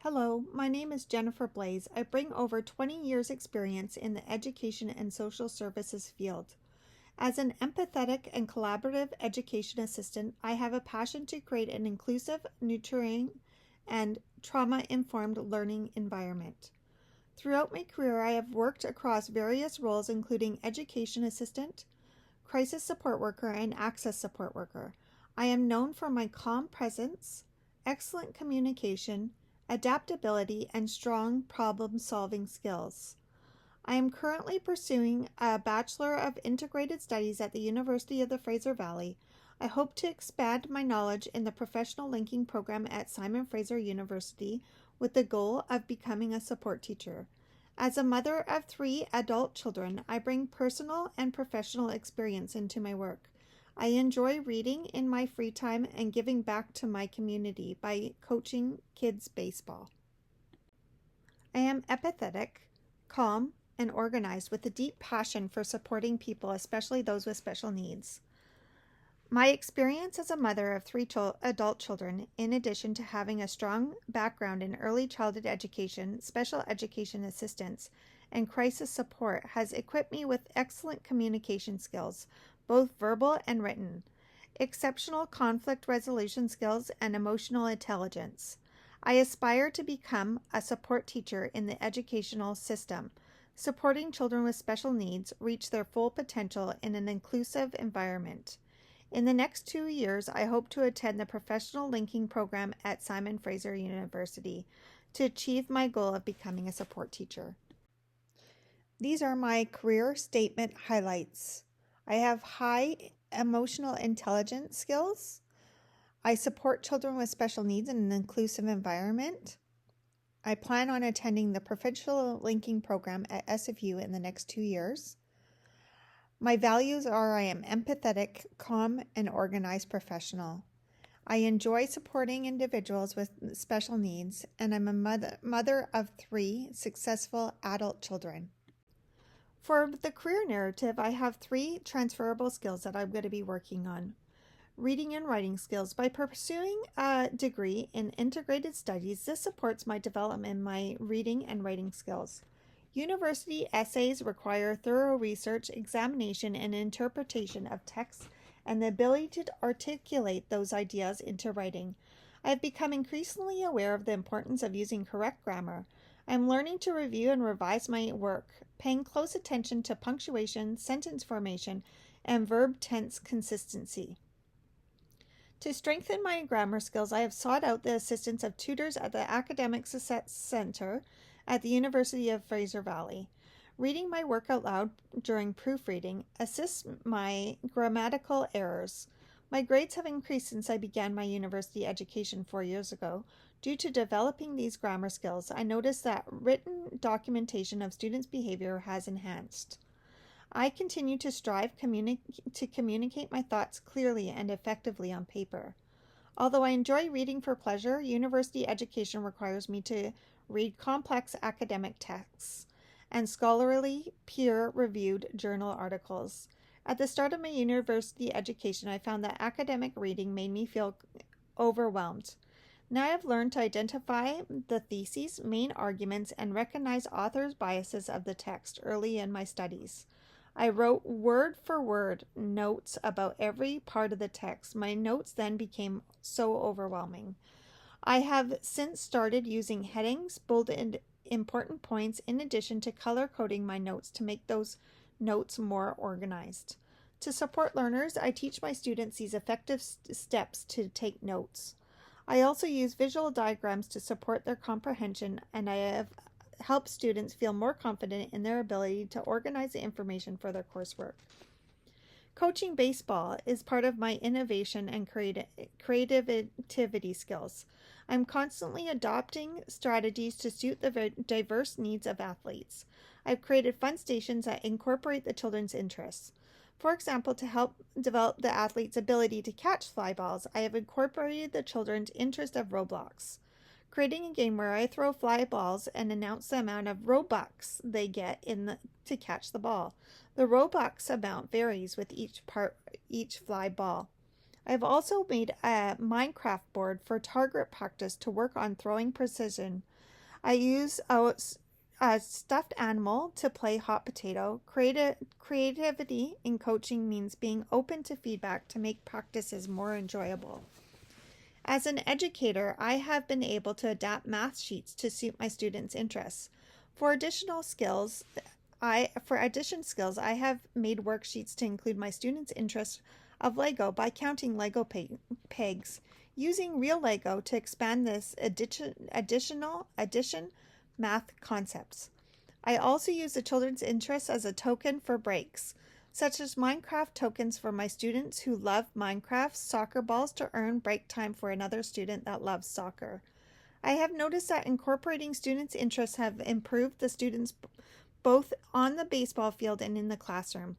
Hello, my name is Jennifer Blais. I bring over 20 years experience in the education and social services field. As an empathetic and collaborative education assistant, I have a passion to create an inclusive, nurturing, and trauma-informed learning environment. Throughout my career, I have worked across various roles including education assistant, crisis support worker, and access support worker. I am known for my calm presence, excellent communication, adaptability, and strong problem-solving skills. I am currently pursuing a Bachelor of Integrated Studies at the University of the Fraser Valley. I hope to expand my knowledge in the professional linking program at Simon Fraser University with the goal of becoming a support teacher. As a mother of 3 adult children, I bring personal and professional experience into my work. I enjoy reading in my free time and giving back to my community by coaching kids baseball. I am empathetic, calm, and organized with a deep passion for supporting people, especially those with special needs. My experience as a mother of 3 adult children, in addition to having a strong background in early childhood education, special education assistance, and crisis support, has equipped me with excellent communication skills, both verbal and written, exceptional conflict resolution skills, and emotional intelligence. I aspire to become a support teacher in the educational system, supporting children with special needs reach their full potential in an inclusive environment. In the next 2 years, I hope to attend the professional linking program at Simon Fraser University to achieve my goal of becoming a support teacher. These are my career statement highlights. I have high emotional intelligence skills. I support children with special needs in an inclusive environment. I plan on attending the professional linking program at SFU in the next 2 years. My values are I am empathetic, calm, and organized professional. I enjoy supporting individuals with special needs, and I'm a mother of 3 successful adult children. For the career narrative, I have 3 transferable skills that I'm going to be working on. Reading and writing skills. By pursuing a degree in integrated studies, this supports my development in my reading and writing skills. University essays require thorough research, examination, and interpretation of texts and the ability to articulate those ideas into writing. I have become increasingly aware of the importance of using correct grammar. I am learning to review and revise my work, paying close attention to punctuation, sentence formation, and verb tense consistency. To strengthen my grammar skills, I have sought out the assistance of tutors at the Academic Success Center at the University of Fraser Valley. Reading my work out loud during proofreading assists my grammatical errors. My grades have increased since I began my university education 4 years ago. Due to developing these grammar skills, I noticed that written documentation of students' behavior has enhanced. I continue to strive to communicate my thoughts clearly and effectively on paper. Although I enjoy reading for pleasure, university education requires me to read complex academic texts and scholarly, peer-reviewed journal articles. At the start of my university education, I found that academic reading made me feel overwhelmed. Now I have learned to identify the theses, main arguments, and recognize authors' biases of the text early in my studies. I wrote word-for-word notes about every part of the text. My notes then became so overwhelming. I have since started using headings, bolded important points, in addition to color coding my notes to make those notes more organized. To support learners, I teach my students these effective steps to take notes. I also use visual diagrams to support their comprehension, and I have helped students feel more confident in their ability to organize the information for their coursework. Coaching baseball is part of my innovation and creativity skills. I'm constantly adopting strategies to suit the diverse needs of athletes. I've created fun stations that incorporate the children's interests. For example, to help develop the athlete's ability to catch fly balls, I have incorporated the children's interest of Roblox, creating a game where I throw fly balls and announce the amount of Robux they get to catch the ball. The Robux amount varies with each fly ball. I've also made a Minecraft board for target practice to work on throwing precision. I use a stuffed animal to play hot potato. Creativity in coaching means being open to feedback to make practices more enjoyable. As an educator, I have been able to adapt math sheets to suit my students' interests. For additional skills, I have made worksheets to include my students' interest of Lego by counting Lego pegs, using real Lego to expand this addition math concepts. I also use the children's interests as a token for breaks, such as Minecraft tokens for my students who love Minecraft, soccer balls to earn break time for another student that loves soccer. I have noticed that incorporating students' interests have improved the students both on the baseball field and in the classroom.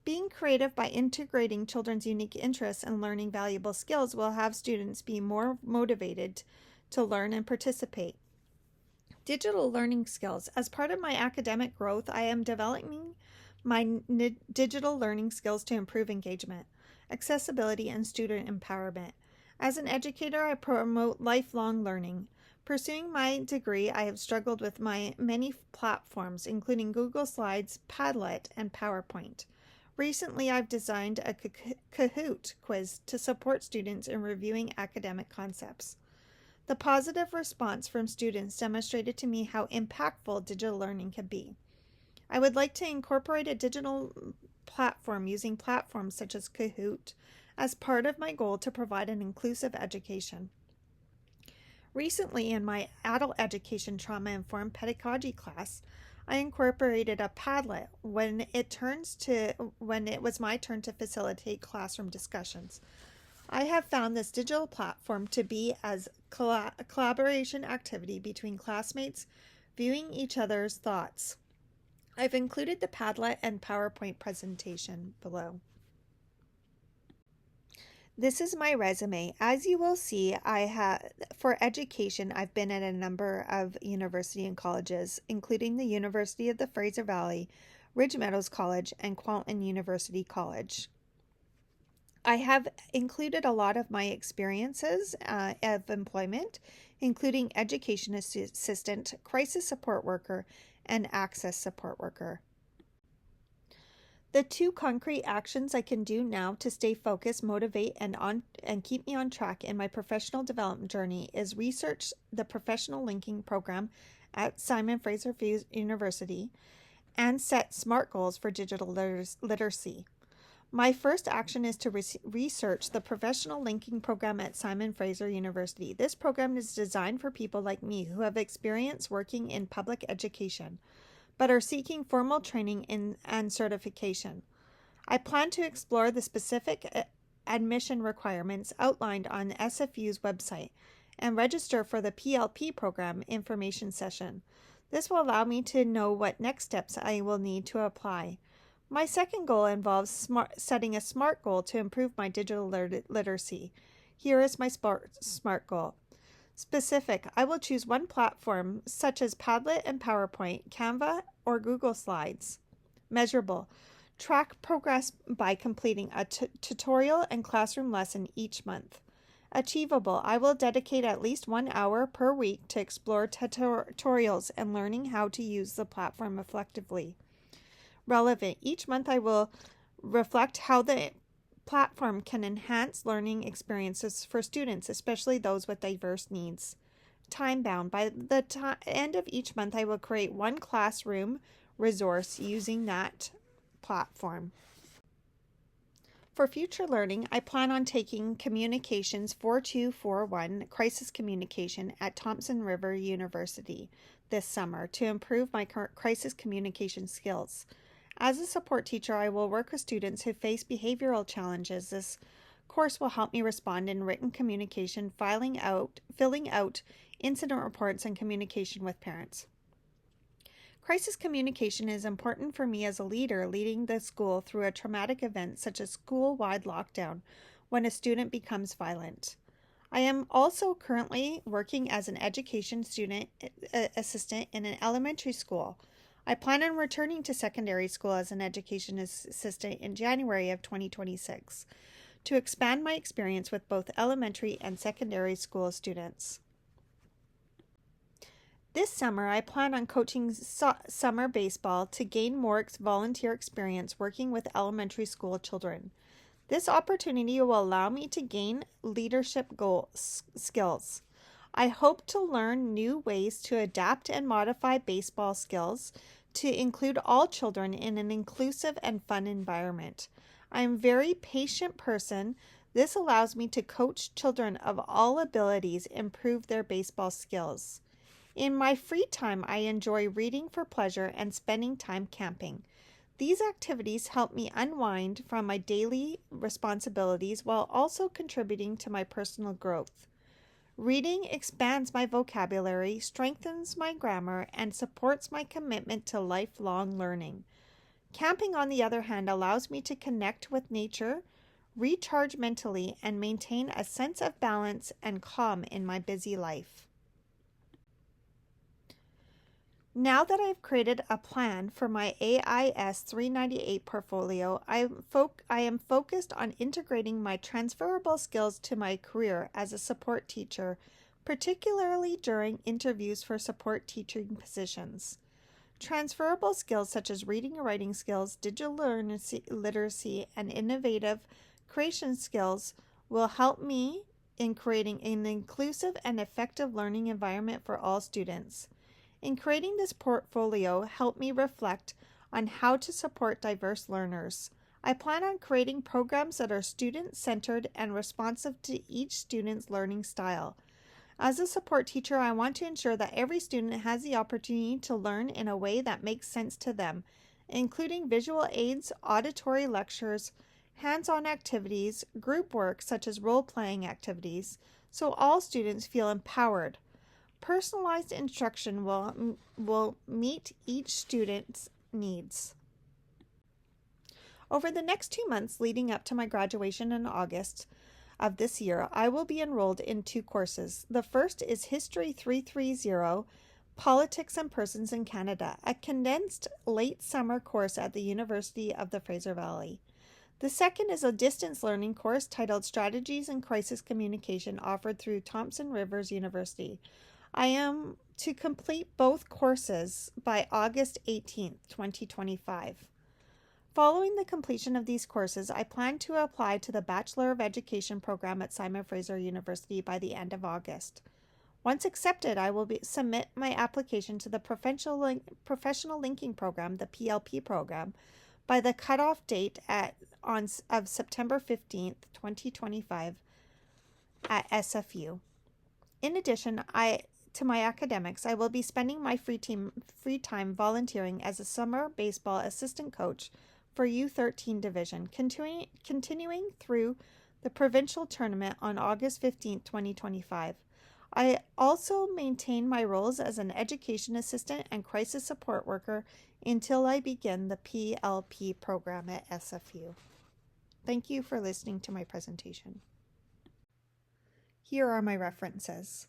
Being creative by integrating children's unique interests and learning valuable skills will have students be more motivated to learn and participate. Digital learning skills. As part of my academic growth, I am developing my digital learning skills to improve engagement, accessibility, and student empowerment. As an educator, I promote lifelong learning. Pursuing my degree, I have struggled with my many platforms, including Google Slides, Padlet, and PowerPoint. Recently, I've designed a Kahoot quiz to support students in reviewing academic concepts. The positive response from students demonstrated to me how impactful digital learning can be. I would like to incorporate a digital platform using platforms such as Kahoot as part of my goal to provide an inclusive education. Recently, in my adult education trauma-informed pedagogy class, I incorporated a Padlet when it was my turn to facilitate classroom discussions. I have found this digital platform to be as a collaboration activity between classmates viewing each other's thoughts. I've included the Padlet and PowerPoint presentation below. This is my resume. As you will see, for education, I've been at a number of university and colleges, including the University of the Fraser Valley, Ridge Meadows College, and Kwantlen University College. I have included a lot of my experiences of employment, including education assistant, crisis support worker, and access support worker. The two concrete actions I can do now to stay focused, motivate, and keep me on track in my professional development journey is research the professional linking program at Simon Fraser University and set SMART goals for digital literacy. My first action is to research the professional linking program at Simon Fraser University. This program is designed for people like me who have experience working in public education, but are seeking formal training and certification. I plan to explore the specific admission requirements outlined on SFU's website and register for the PLP program information session. This will allow me to know what next steps I will need to apply. My second goal involves setting a SMART goal to improve my digital literacy. Here is my SMART goal. Specific, I will choose one platform such as Padlet and PowerPoint, Canva, or Google Slides. Measurable, track progress by completing a tutorial and classroom lesson each month. Achievable, I will dedicate at least 1 hour per week to explore tutorials and learning how to use the platform effectively. Relevant, each month I will reflect how the platform can enhance learning experiences for students, especially those with diverse needs. Time-bound, by the end of each month I will create one classroom resource using that platform. For future learning, I plan on taking Communications 4241 Crisis Communication at Thompson River University this summer to improve my crisis communication skills. As a support teacher, I will work with students who face behavioral challenges. This course will help me respond in written communication, filling out incident reports, and communication with parents. Crisis communication is important for me as a leader leading the school through a traumatic event such as school-wide lockdown when a student becomes violent. I am also currently working as an education student assistant in an elementary school. I plan on returning to secondary school as an education assistant in January of 2026. to expand my experience with both elementary and secondary school students. This summer, I plan on coaching summer baseball to gain more volunteer experience working with elementary school children. This opportunity will allow me to gain leadership skills. I hope to learn new ways to adapt and modify baseball skills to include all children in an inclusive and fun environment. I am a very patient person. This allows me to coach children of all abilities improve their baseball skills. In my free time, I enjoy reading for pleasure and spending time camping. These activities help me unwind from my daily responsibilities while also contributing to my personal growth. Reading expands my vocabulary, strengthens my grammar, and supports my commitment to lifelong learning. Camping, on the other hand, allows me to connect with nature, recharge mentally, and maintain a sense of balance and calm in my busy life. Now that I've created a plan for my AIS 398 portfolio, I am focused on integrating my transferable skills to my career as a support teacher, particularly during interviews for support teaching positions. Transferable skills such as reading and writing skills, digital literacy, and innovative creation skills will help me in creating an inclusive and effective learning environment for all students. In creating this portfolio, help me reflect on how to support diverse learners. I plan on creating programs that are student-centered and responsive to each student's learning style. As a support teacher, I want to ensure that every student has the opportunity to learn in a way that makes sense to them, including visual aids, auditory lectures, hands-on activities, group work such as role-playing activities, so all students feel empowered. Personalized instruction will meet each student's needs. Over the next 2 months leading up to my graduation in August of this year, I will be enrolled in 2 courses. The first is History 330, Politics and Persons in Canada, a condensed late summer course at the University of the Fraser Valley. The second is a distance learning course titled Strategies in Crisis Communication, offered through Thompson Rivers University. I am to complete both courses by August 18th, 2025. Following the completion of these courses, I plan to apply to the Bachelor of Education program at Simon Fraser University by the end of August. Once accepted, I will submit my application to the Professional Linking Program, the PLP program, by the cutoff date of September 15th, 2025 at SFU. In addition, to my academics, I will be spending my free time volunteering as a summer baseball assistant coach for U13 division, continuing through the provincial tournament on August 15, 2025. I also maintain my roles as an education assistant and crisis support worker until I begin the PLP program at SFU. Thank you for listening to my presentation. Here are my references.